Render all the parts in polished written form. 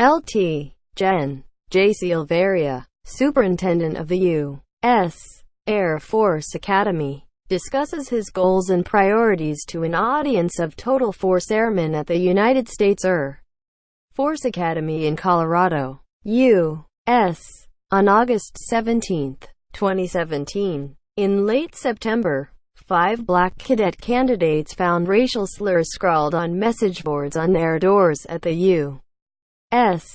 Lt. Gen. J. Silveria, superintendent of the U.S. Air Force Academy, discusses his goals and priorities to an audience of Total Force Airmen at the United States Air Force Academy in Colorado, U.S. on August 17, 2017. In late September, 5 black cadet candidates found racial slurs scrawled on message boards on their doors at the U.S.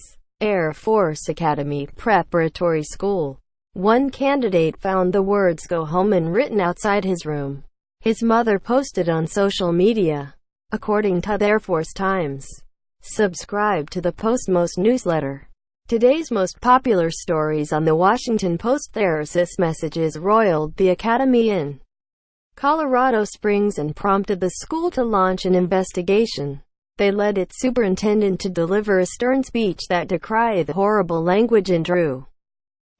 Air Force Academy Preparatory School. One candidate found the words "Go home" written outside his room. His mother posted on social media, according to the Air Force Times. Subscribe to the Postmost newsletter. Today's most popular stories on the Washington Post. The racist messages roiled the academy in Colorado Springs and prompted the school to launch an investigation. They led its superintendent to deliver a stern speech that decried the horrible language and drew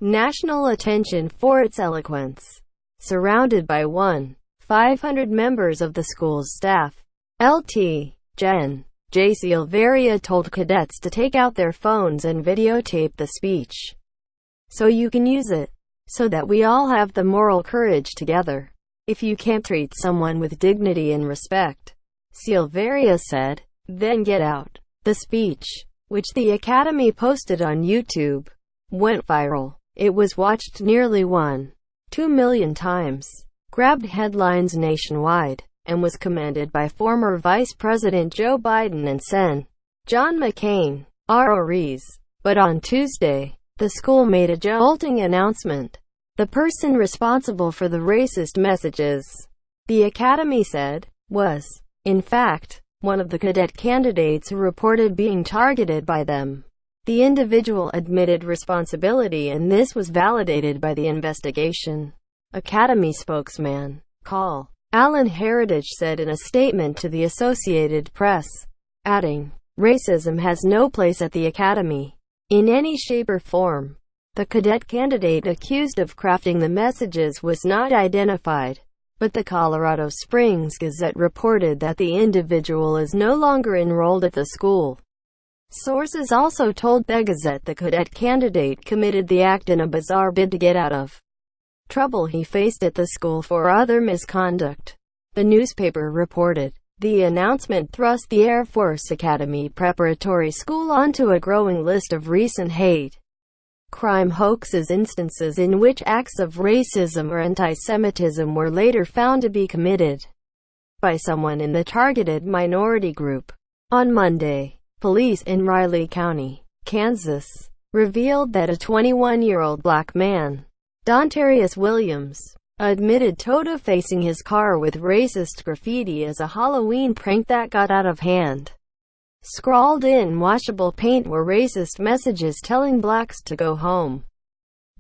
national attention for its eloquence. Surrounded by 500 members of the school's staff, Lt. Gen. J. Silveria told cadets to take out their phones and videotape the speech, so you can use it, so that we all have the moral courage together. If you can't treat someone with dignity and respect, Silveria said, then get out. The speech, which the Academy posted on YouTube, went viral. It was watched nearly 1.2 million times, grabbed headlines nationwide, and was commended by former Vice President Joe Biden and Sen. John McCain, ROEs. But on Tuesday, the school made a jolting announcement. The person responsible for the racist messages, the Academy said, was, in fact, one of the cadet candidates who reported being targeted by them. The individual admitted responsibility, and this was validated by the investigation. Academy spokesman, Col. Alan Heritage said in a statement to the Associated Press, adding, "Racism has no place at the Academy, in any shape or form." The cadet candidate accused of crafting the messages was not identified, but the Colorado Springs Gazette reported that the individual is no longer enrolled at the school. Sources also told the Gazette the cadet candidate committed the act in a bizarre bid to get out of trouble he faced at the school for other misconduct. The newspaper reported, the announcement thrust the Air Force Academy Preparatory School onto a growing list of recent hate crime hoaxes, instances in which acts of racism or anti-Semitism were later found to be committed by someone in the targeted minority group. On Monday, police in Riley County, Kansas, revealed that a 21-year-old black man, Dontarius Williams, admitted to defacing his car with racist graffiti as a Halloween prank that got out of hand. Scrawled in washable paint were racist messages telling blacks to go home,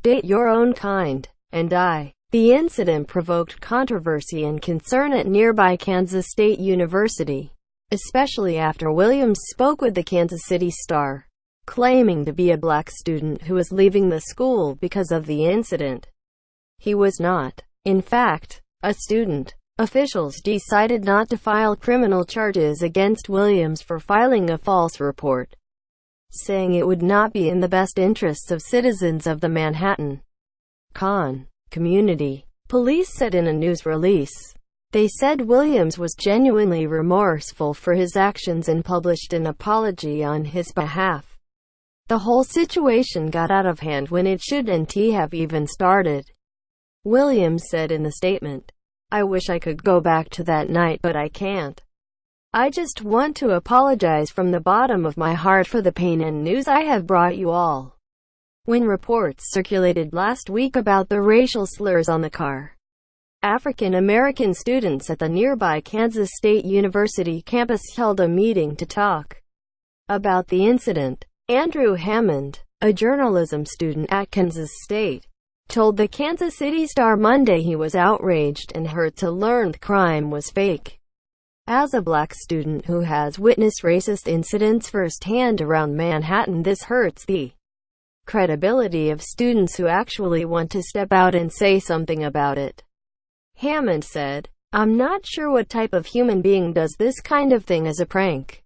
date your own kind, and die. The incident provoked controversy and concern at nearby Kansas State University, especially after Williams spoke with the Kansas City Star, claiming to be a black student who was leaving the school because of the incident. He was not, in fact, a student. Officials decided not to file criminal charges against Williams for filing a false report, saying it would not be in the best interests of citizens of the Manhattan community. Police said in a news release. They said Williams was genuinely remorseful for his actions and published an apology on his behalf. The whole situation got out of hand when it shouldn't have even started, Williams said in the statement. I wish I could go back to that night, but I can't. I just want to apologize from the bottom of my heart for the pain and news I have brought you all. When reports circulated last week about the racial slurs on the car, African American students at the nearby Kansas State University campus held a meeting to talk about the incident. Andrew Hammond, a journalism student at Kansas State, told the Kansas City Star Monday he was outraged and hurt to learn the crime was fake. As a black student who has witnessed racist incidents firsthand around Manhattan, this hurts the credibility of students who actually want to step out and say something about it. Hammond said, I'm not sure what type of human being does this kind of thing as a prank.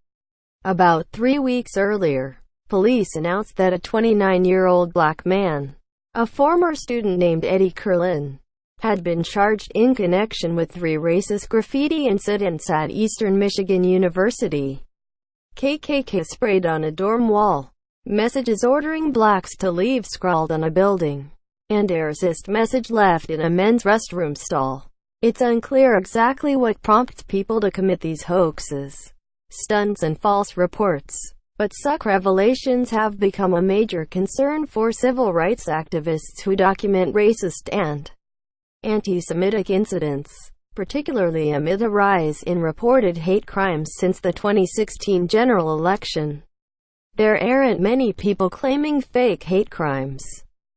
About 3 weeks earlier, Police announced that a 29-year-old black man, a former student named Eddie Curlin, had been charged in connection with 3 racist graffiti incidents at Eastern Michigan University. KKK sprayed on a dorm wall, messages ordering blacks to leave scrawled on a building, and a racist message left in a men's restroom stall. It's unclear exactly what prompts people to commit these hoaxes, stunts and false reports, but such revelations have become a major concern for civil rights activists who document racist and anti-Semitic incidents, particularly amid a rise in reported hate crimes since the 2016 general election. There aren't many people claiming fake hate crimes,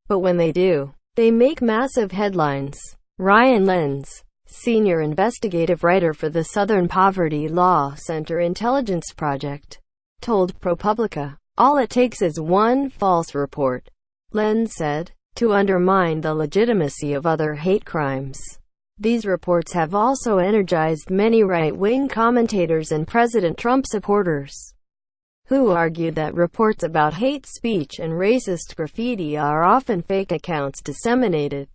but when they do, they make massive headlines. Ryan Lenz, senior investigative writer for the Southern Poverty Law Center Intelligence Project, told ProPublica, "All it takes is one false report," Lenz said, "to undermine the legitimacy of other hate crimes." These reports have also energized many right-wing commentators and President Trump supporters, who argue that reports about hate speech and racist graffiti are often fake accounts disseminated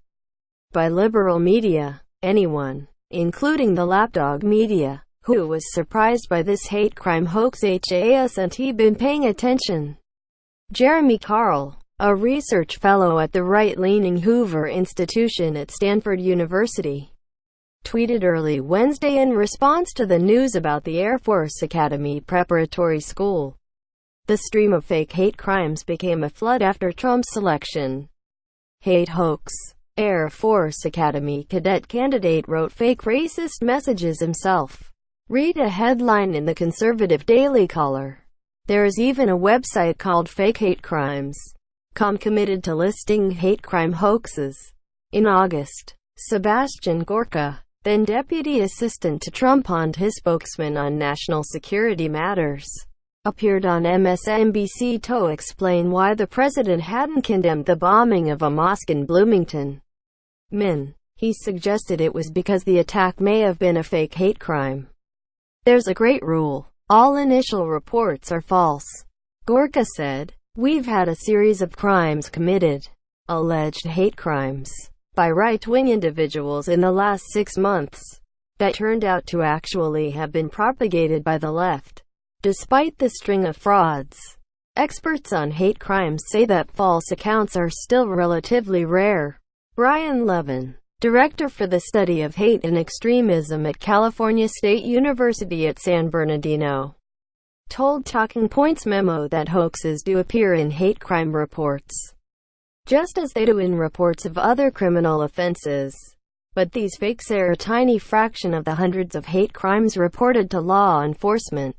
by liberal media. Anyone, including the lapdog media, who was surprised by this hate crime hoax hasn't been paying attention. Jeremy Carl, a research fellow at the right-leaning Hoover Institution at Stanford University, tweeted early Wednesday in response to the news about the Air Force Academy Preparatory School. The stream of fake hate crimes became a flood after Trump's election. Hate hoax. Air Force Academy cadet candidate wrote fake racist messages himself. Read a headline in the conservative Daily Caller. There is even a website called FakeHateCrimes.com committed to listing hate crime hoaxes. In August, Sebastian Gorka, then deputy assistant to Trump and his spokesman on national security matters, appeared on MSNBC to explain why the president hadn't condemned the bombing of a mosque in Bloomington, Maine. He suggested it was because the attack may have been a fake hate crime. "There's a great rule. All initial reports are false," Gorka said. "We've had a series of crimes committed, alleged hate crimes, by right-wing individuals in the last 6 months, that turned out to actually have been propagated by the left. Despite the string of frauds, experts on hate crimes say that false accounts are still relatively rare." Brian Levin, director for the study of hate and extremism at California State University at San Bernardino, told Talking Points Memo that hoaxes do appear in hate crime reports, just as they do in reports of other criminal offenses. But these fakes are a tiny fraction of the hundreds of hate crimes reported to law enforcement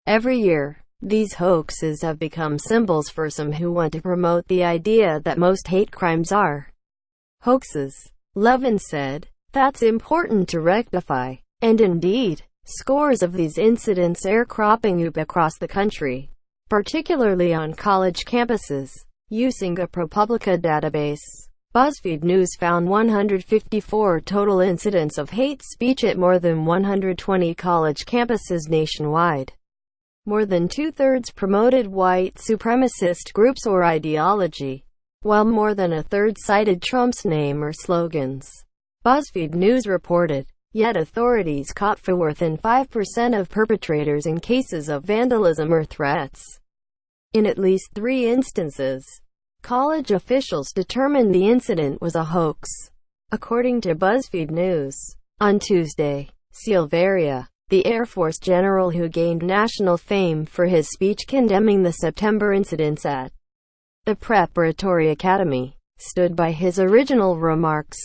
every year. These hoaxes have become symbols for some who want to promote the idea that most hate crimes are hoaxes. Levin said, "That's important to rectify. And indeed, scores of these incidents are cropping up across the country, particularly on college campuses." Using a ProPublica database, BuzzFeed News found 154 total incidents of hate speech at more than 120 college campuses nationwide. More than two-thirds promoted white supremacist groups or ideology, while more than a third cited Trump's name or slogans, BuzzFeed News reported. Yet authorities caught fewer than 5% of perpetrators in cases of vandalism or threats. In at least 3 instances, college officials determined the incident was a hoax. According to BuzzFeed News, on Tuesday, Silveria, the Air Force general who gained national fame for his speech condemning the September incidents at the Preparatory Academy, stood by his original remarks.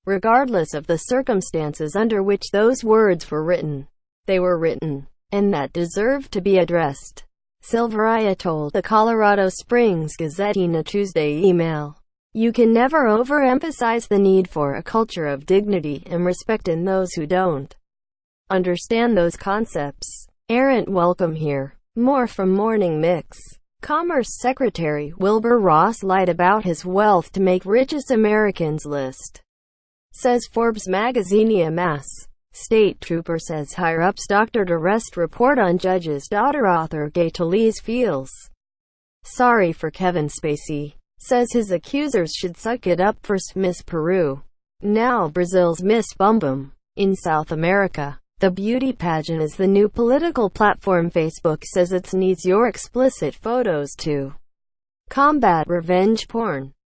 Regardless of the circumstances under which those words were written, they were written, and that deserved to be addressed, Silveria told the Colorado Springs Gazette in a Tuesday email. "You can never overemphasize the need for a culture of dignity and respect in those who don't understand those concepts. Aren't welcome here." More from Morning Mix. Commerce Secretary Wilbur Ross lied about his wealth to make richest Americans list, says Forbes magazine. Mass. State trooper says higher-ups doctored arrest report on judge's daughter author Gay Talese feels Sorry for Kevin Spacey. Says his accusers should suck it up for Miss Peru. Now Brazil's Miss Bumbum. In South America, the beauty pageant is the new political platform. Facebook says it needs your explicit photos to combat revenge porn.